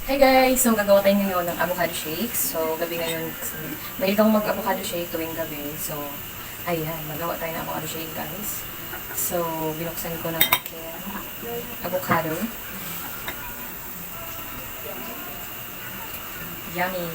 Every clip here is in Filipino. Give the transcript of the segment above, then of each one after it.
Hi guys! So, gagawa tayo ngayon ng avocado shake. So, gabi ngayon, mahilig akong mag-avocado shake tuwing gabi. So, ayan, magawa tayo ng avocado shake guys. So, binuksan ko ng aking avocado. Yummy!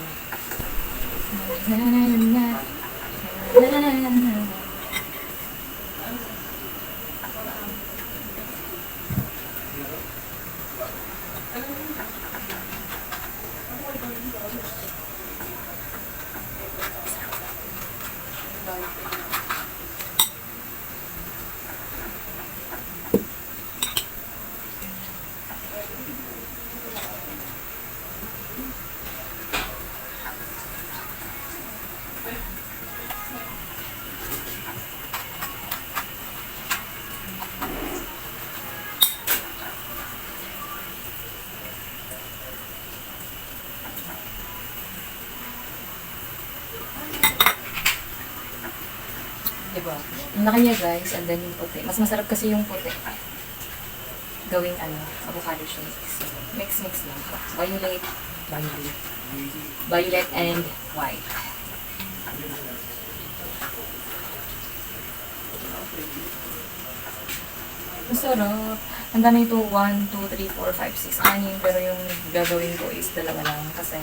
Diba? Ang laki niya guys, and then yung puti. Mas masarap kasi yung puti. Gawing avocado shake. So, mix lang. Violet and white. Masarap. Ang dami ito, 1, 2, 3, 4, 5, 6, 6. Pero yung gagawin ko is dalawa lang. Kasi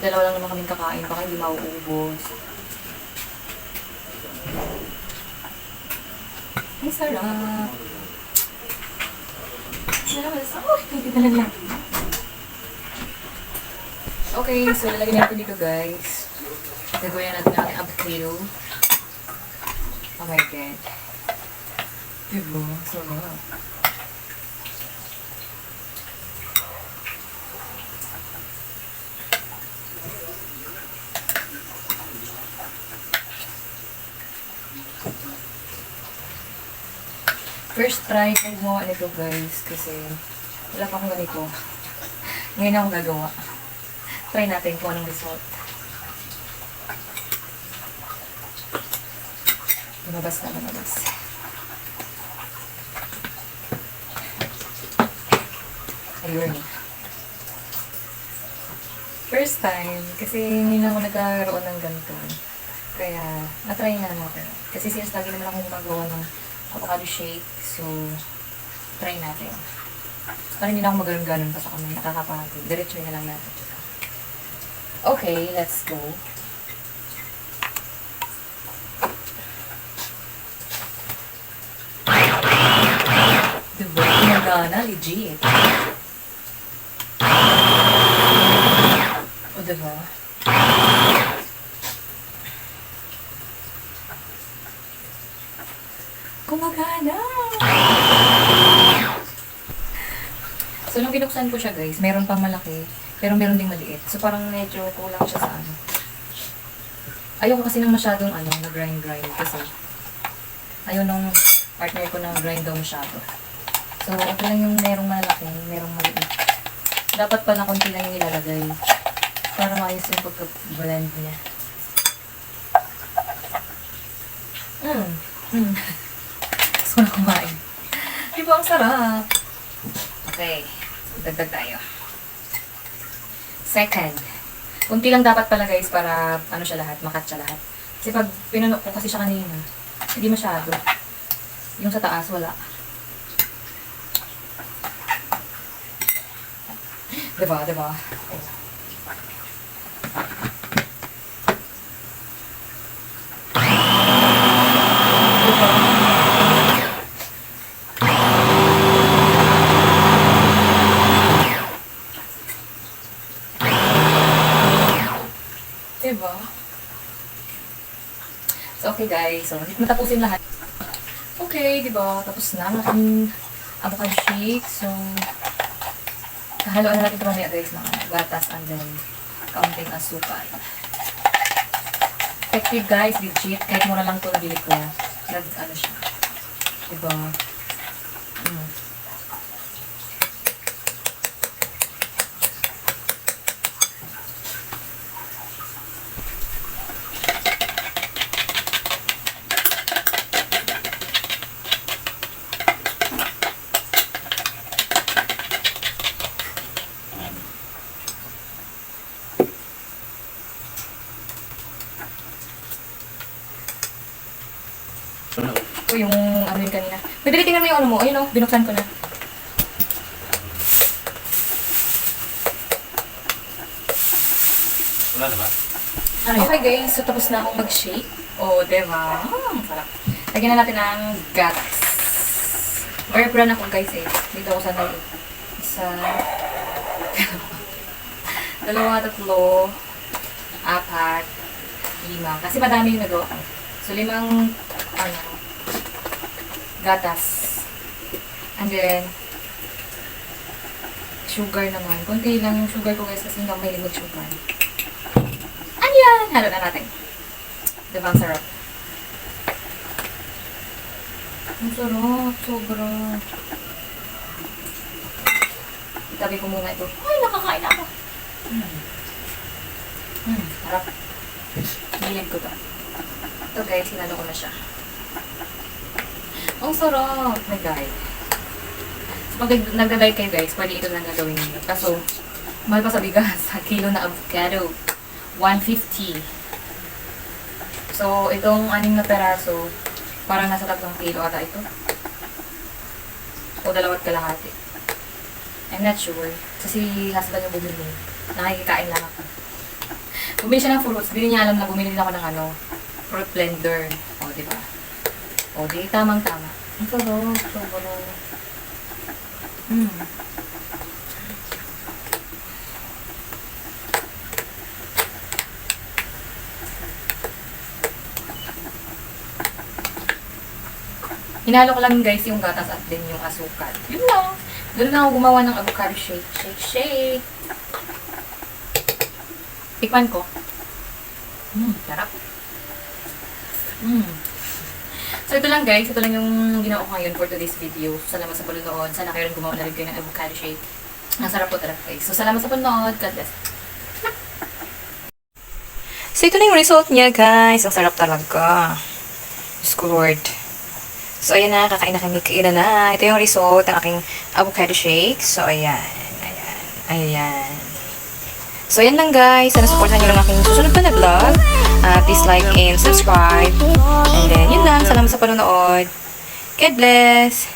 dalawa lang naman kaming kakain. Baka hindi mauubos. Ang sarap. Hindi talaga. Okay, so lalagyan natin dito guys. Gagawin natin ang ating avocado. Oh my god. Diba? Sarap. First try ko gumawa nito guys kasi wala pa akong ganito. Ngayon akong gagawa. Try natin kung anong result. Lumabas na, lumabas. Ayun. First time, kasi hindi na ako nagkaroon ng ganito. Kaya, na-try nga natin. Kasi since lagi naman akong gumagawa ng avocado shake, so, try natin. Para hindi na ako maganon-ganon pa sa kamay. Nakakapagod. Diretso na lang natin. Okay, let's go. Diba? Pinagana, legit. O, diba? Kumagana! So, nung binuksan ko siya guys, meron pang malaki, pero meron ding maliit. So, parang medyo kulang siya sa ano. Ayoko kasi nang masyadong na-grind kasi ayaw nung partner ko na grind daw masyado. So, okay lang yung merong malaki, merong maliit. Dapat pala konti lang yung ilalagay para maayos yung pagka-blend niya. Gusto ko na kumain. Di ba ang sarap? Okay. Dagdag tayo. Second. Kunti lang dapat pala guys para siya lahat, makat siya lahat. Kasi pag pinunok ko kasi siya kanina, hindi masyado. Yung sa taas, wala. Diba? Diba? Diba? So, okay guys. So, hindi matapusin lahat. Okay, diba? Tapos na ang aking avocado shake. So, kahaluan na natin ito mamaya guys ng gatas and then kaunting asukal. Effective guys, legit. Kahit mura lang ito nabili ko. Siya. Diba? Madali, tingnan mo yung ano mo. Ayun o, binuksan ko na. Wala na ba? Okay guys, so tapos na akong mag-shake. O, diba? Ang sarap. Lagyan na natin ng gatas. Bear brand ako guys eh. Dito ako sanay. Isa, dalawa, tatlo, apat, lima. Kasi madami yung nagawa ko. So, 5, gatas. And then, sugar naman. Kunti lang yung sugar ko guys kasi hindi ako mahilig mag-sugar. Ayan! Halo na natin. Diba ang sarap? Ang sarap. Sobra. Itabi ko muna ito. Ay, nakakain ako. Sarap. Hilig ko to. Ito guys, hinalo ko na siya. Ang sarap. My God. Pag nagda-diet kayo guys, pwede ito lang gagawin niyo. Kaso, mahal pa sa bigas. Kilo na avocado. 150. So, itong 6 na peraso, parang nasa 3 kilo ata ito. O 2 kalahati. I'm not sure. Kasi husband yung bumili. Nakikikain lang ako. Bumili siya ng fruits. Hindi niya alam na bumili din ako ng fruit blender. O, diba? O, di tamang-tama. Ang sarap. Sobrang. Hinalo ko lang guys yung gatas at din yung asukal. Yun lang. Doon na ako gumawa ng avocado shake. Shake. Tikman ko. Sarap. So ito lang guys. Ito lang yung ginawa ko ngayon for today's video. Salamat sa panonood. Sana kayo rin gumawa na rin kayo ng avocado shake. Ang sarap po talaga guys. So salamat sa panonood. God bless. So ito na yung result niya guys. Ang sarap talaga. Diyos ko Lord. So, ayan na. Kakain na kami. Kainan na. Ito yung result ng aking avocado shake. So, ayan. So, ayan lang guys. Sana supportan nyo lang aking susunod pa na vlog. Please like and subscribe. And then, yun lang. Salamat sa panonood. God bless.